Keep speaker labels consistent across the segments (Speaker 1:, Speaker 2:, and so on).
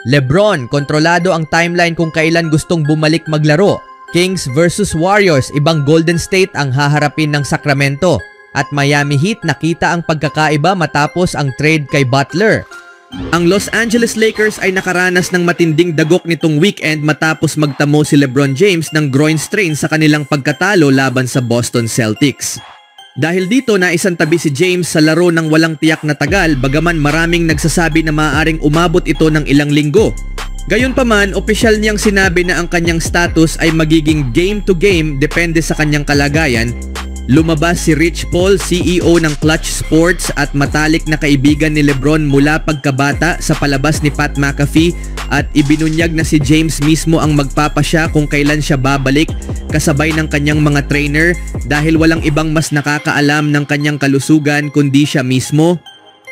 Speaker 1: LeBron, kontrolado ang timeline kung kailan gustong bumalik maglaro. Kings versus Warriors, ibang Golden State ang haharapin ng Sacramento. At Miami Heat, nakita ang pagkakaiba matapos ang trade kay Butler. Ang Los Angeles Lakers ay nakaranas ng matinding dagok nitong weekend matapos magtamo si LeBron James ng groin strain sa kanilang pagkatalo laban sa Boston Celtics. Dahil dito, naisantabi si James sa laro ng walang tiyak na tagal, bagaman maraming nagsasabi na maaaring umabot ito ng ilang linggo. Gayunpaman, opisyal niyang sinabi na ang kanyang status ay magiging game to game depende sa kanyang kalagayan. Lumabas si Rich Paul, CEO ng Clutch Sports at matalik na kaibigan ni LeBron mula pagkabata sa palabas ni Pat McAfee, at ibinunyag na si James mismo ang magpapasya kung kailan siya babalik kasabay ng kanyang mga trainer dahil walang ibang mas nakakaalam ng kanyang kalusugan kundi siya mismo.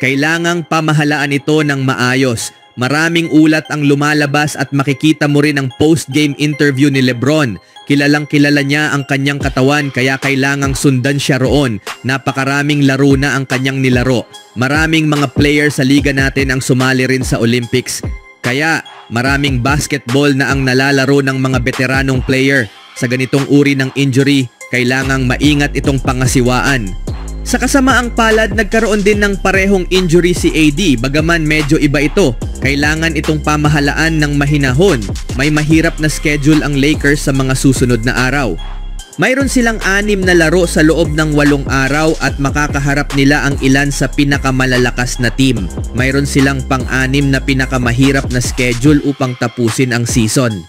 Speaker 1: Kailangang pamahalaan ito ng maayos. Maraming ulat ang lumalabas at makikita mo rin ang post-game interview ni LeBron. Kilalang kilala niya ang kanyang katawan kaya kailangang sundan siya roon. Napakaraming laro na ang kanyang nilaro. Maraming mga player sa liga natin ang sumali rin sa Olympics. Kaya maraming basketball na ang nalalaro ng mga veteranong player. Sa ganitong uri ng injury, kailangang maingat itong pangasiwaan. Sa kasamaang palad, nagkaroon din ng parehong injury si AD, bagaman medyo iba ito. Kailangan itong pamahalaan ng mahinahon. May mahirap na schedule ang Lakers sa mga susunod na araw. Mayroon silang 6 na laro sa loob ng 8 araw at makakaharap nila ang ilan sa pinakamalalakas na team. Mayroon silang pang-6 na pinakamahirap na schedule upang tapusin ang season.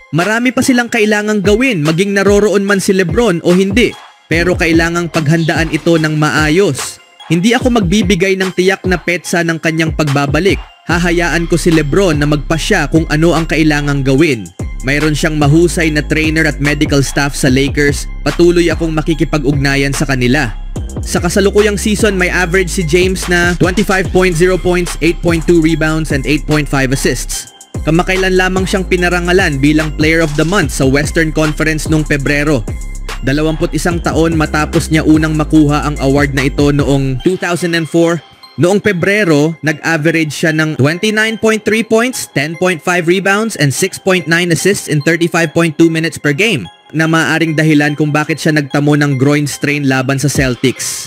Speaker 1: Marami pa silang kailangang gawin, maging naroroon man si LeBron o hindi. Pero kailangang paghandaan ito ng maayos. Hindi ako magbibigay ng tiyak na petsa ng kanyang pagbabalik. Hahayaan ko si LeBron na magpasya kung ano ang kailangang gawin. Mayroon siyang mahusay na trainer at medical staff sa Lakers. Patuloy akong makikipag-ugnayan sa kanila. Sa kasalukuyang season, may average si James na 25.0 points, 8.2 rebounds, and 8.5 assists. Kamakailan lamang siyang pinarangalan bilang Player of the Month sa Western Conference noong Pebrero. 21 taon matapos niya unang makuha ang award na ito noong 2004. Noong Pebrero, nag-average siya ng 29.3 points, 10.5 rebounds, and 6.9 assists in 35.2 minutes per game, na maaaring dahilan kung bakit siya nagtamo ng groin strain laban sa Celtics.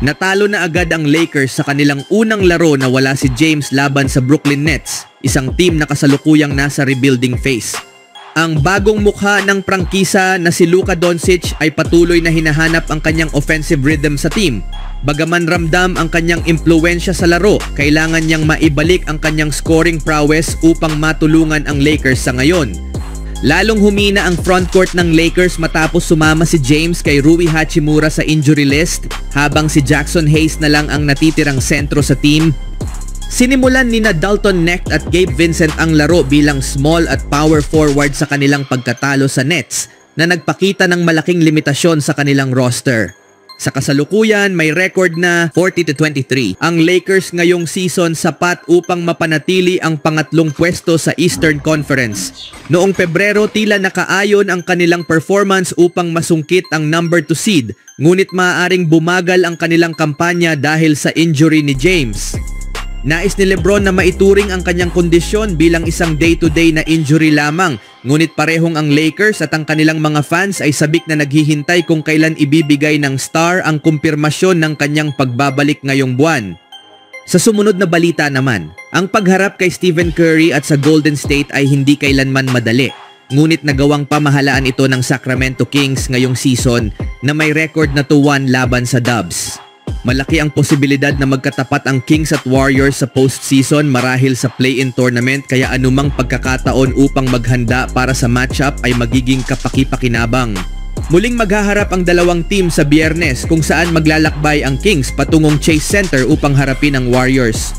Speaker 1: Natalo na agad ang Lakers sa kanilang unang laro na wala si James laban sa Brooklyn Nets, isang team na kasalukuyang nasa rebuilding phase. Ang bagong mukha ng prangkisa na si Luka Doncic ay patuloy na hinahanap ang kanyang offensive rhythm sa team. Bagaman ramdam ang kanyang impluwensya sa laro, kailangan niyang maibalik ang kanyang scoring prowess upang matulungan ang Lakers sa ngayon. Lalong humina ang frontcourt ng Lakers matapos sumama si James kay Rui Hachimura sa injury list, habang si Jackson Hayes na lang ang natitirang sentro sa team. Sinimulan nina Dalton Knecht at Gabe Vincent ang laro bilang small at power forward sa kanilang pagkatalo sa Nets na nagpakita ng malaking limitasyon sa kanilang roster. Sa kasalukuyan, may record na 40-23. Ang Lakers ngayong season sapat upang mapanatili ang pangatlong pwesto sa Eastern Conference. Noong Pebrero, tila nakaayon ang kanilang performance upang masungkit ang number 2 seed, ngunit maaaring bumagal ang kanilang kampanya dahil sa injury ni James. Nais ni LeBron na maituring ang kanyang kondisyon bilang isang day-to-day na injury lamang, ngunit parehong ang Lakers at ang kanilang mga fans ay sabik na naghihintay kung kailan ibibigay ng star ang kumpirmasyon ng kanyang pagbabalik ngayong buwan. Sa sumunod na balita naman, ang pagharap kay Stephen Curry at sa Golden State ay hindi kailanman madali, ngunit nagawang pamahalaan ito ng Sacramento Kings ngayong season na may record na 2-1 laban sa Dubs. Malaki ang posibilidad na magkatapat ang Kings at Warriors sa postseason marahil sa play-in tournament, kaya anumang pagkakataon upang maghanda para sa matchup ay magiging kapaki-pakinabang. Muling maghaharap ang dalawang team sa Biyernes kung saan maglalakbay ang Kings patungong Chase Center upang harapin ang Warriors.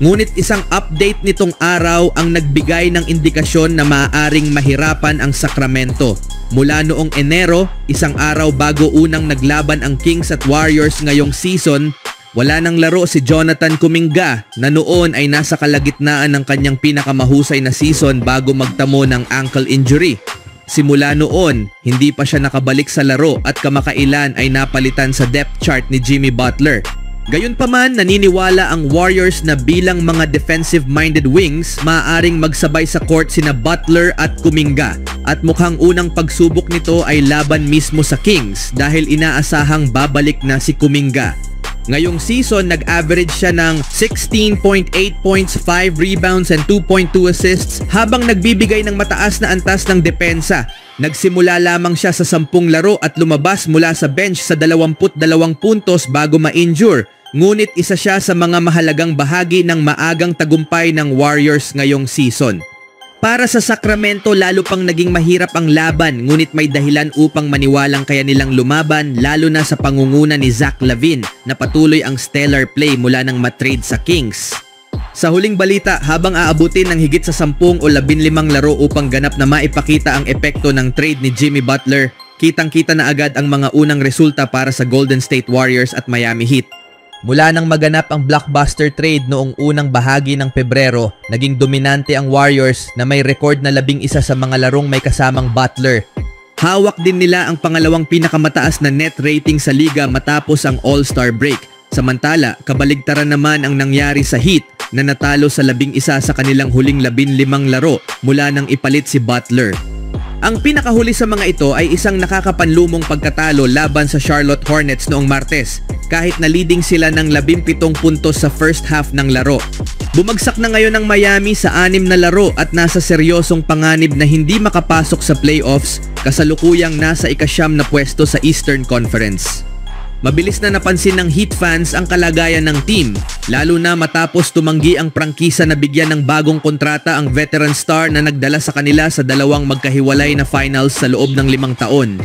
Speaker 1: Ngunit isang update nitong araw ang nagbigay ng indikasyon na maaaring mahirapan ang Sacramento. Mula noong Enero, isang araw bago unang naglaban ang Kings at Warriors ngayong season, wala nang laro si Jonathan Kuminga na noon ay nasa kalagitnaan ng kanyang pinakamahusay na season bago magtamo ng ankle injury. Simula noon, hindi pa siya nakabalik sa laro at kamakailan ay napalitan sa depth chart ni Jimmy Butler. Gayunpaman, naniniwala ang Warriors na bilang mga defensive-minded wings, maaaring magsabay sa court sina Butler at Kuminga at mukhang unang pagsubok nito ay laban mismo sa Kings dahil inaasahang babalik na si Kuminga. Ngayong season, nag-average siya ng 16.8 points, 5 rebounds and 2.2 assists habang nagbibigay ng mataas na antas ng depensa. Nagsimula lamang siya sa 10 laro at lumabas mula sa bench sa 22 puntos bago ma-injure. Ngunit isa siya sa mga mahalagang bahagi ng maagang tagumpay ng Warriors ngayong season. Para sa Sacramento, lalo pang naging mahirap ang laban, ngunit may dahilan upang maniwalang kaya nilang lumaban, lalo na sa pangunguna ni Zach LaVine na patuloy ang stellar play mula nang matrade sa Kings. Sa huling balita, habang aabutin ng higit sa 10 o 15 laro upang ganap na maipakita ang epekto ng trade ni Jimmy Butler, kitang-kita na agad ang mga unang resulta para sa Golden State Warriors at Miami Heat. Mula nang maganap ang blockbuster trade noong unang bahagi ng Pebrero, naging dominante ang Warriors na may record na 11 sa mga larong may kasamang Butler. Hawak din nila ang pangalawang pinakamataas na net rating sa liga matapos ang All-Star break. Samantala, kabaligtaran naman ang nangyari sa Heat na natalo sa 11 sa kanilang huling 15 laro mula nang ipalit si Butler. Ang pinakahuli sa mga ito ay isang nakakapanlumong pagkatalo laban sa Charlotte Hornets noong Martes, kahit na leading sila ng 17 puntos sa first half ng laro. Bumagsak na ngayon ang Miami sa 6 na laro at nasa seryosong panganib na hindi makapasok sa playoffs, kasalukuyang nasa ika-9 na pwesto sa Eastern Conference. Mabilis na napansin ng Heat fans ang kalagayan ng team, lalo na matapos tumanggi ang prangkisa na bigyan ng bagong kontrata ang veteran star na nagdala sa kanila sa dalawang magkahiwalay na finals sa loob ng 5 taon.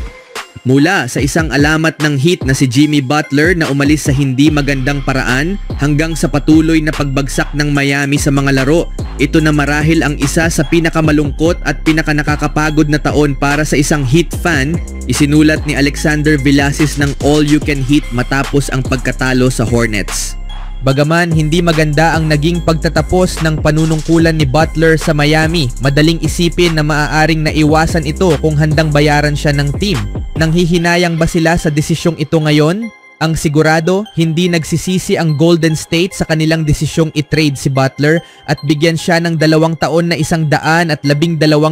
Speaker 1: Mula sa isang alamat ng Heat na si Jimmy Butler na umalis sa hindi magandang paraan hanggang sa patuloy na pagbagsak ng Miami sa mga laro, ito na marahil ang isa sa pinakamalungkot at pinakanakakapagod na taon para sa isang Heat fan, isinulat ni Alexander Villasis ng All You Can Heat matapos ang pagkatalo sa Hornets. Bagaman hindi maganda ang naging pagtatapos ng panunungkulan ni Butler sa Miami, madaling isipin na maaaring naiwasan ito kung handang bayaran siya ng team. Nanghihinayang ba sila sa desisyong ito ngayon? Ang sigurado, hindi nagsisisi ang Golden State sa kanilang desisyong i-trade si Butler at bigyan siya ng 2 taon na 112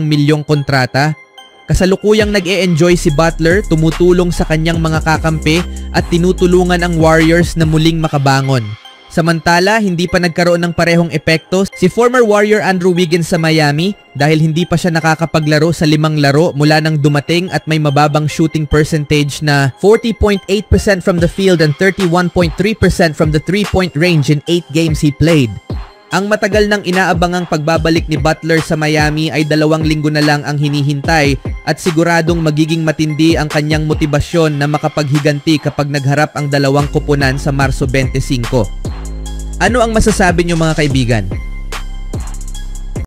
Speaker 1: milyong kontrata. Kasalukuyang nag-e-enjoy si Butler, tumutulong sa kanyang mga kakampi at tinutulungan ang Warriors na muling makabangon. Samantala, hindi pa nagkaroon ng parehong epekto si former Warrior Andrew Wiggins sa Miami dahil hindi pa siya nakakapaglaro sa 5 laro mula nang dumating at may mababang shooting percentage na 40.8% from the field and 31.3% from the 3-point range in 8 games he played. Ang matagal nang inaabangang pagbabalik ni Butler sa Miami ay 2 linggo na lang ang hinihintay at siguradong magiging matindi ang kanyang motibasyon na makapaghiganti kapag nagharap ang dalawang koponan sa Marso 25. Ano ang masasabi niyo mga kaibigan?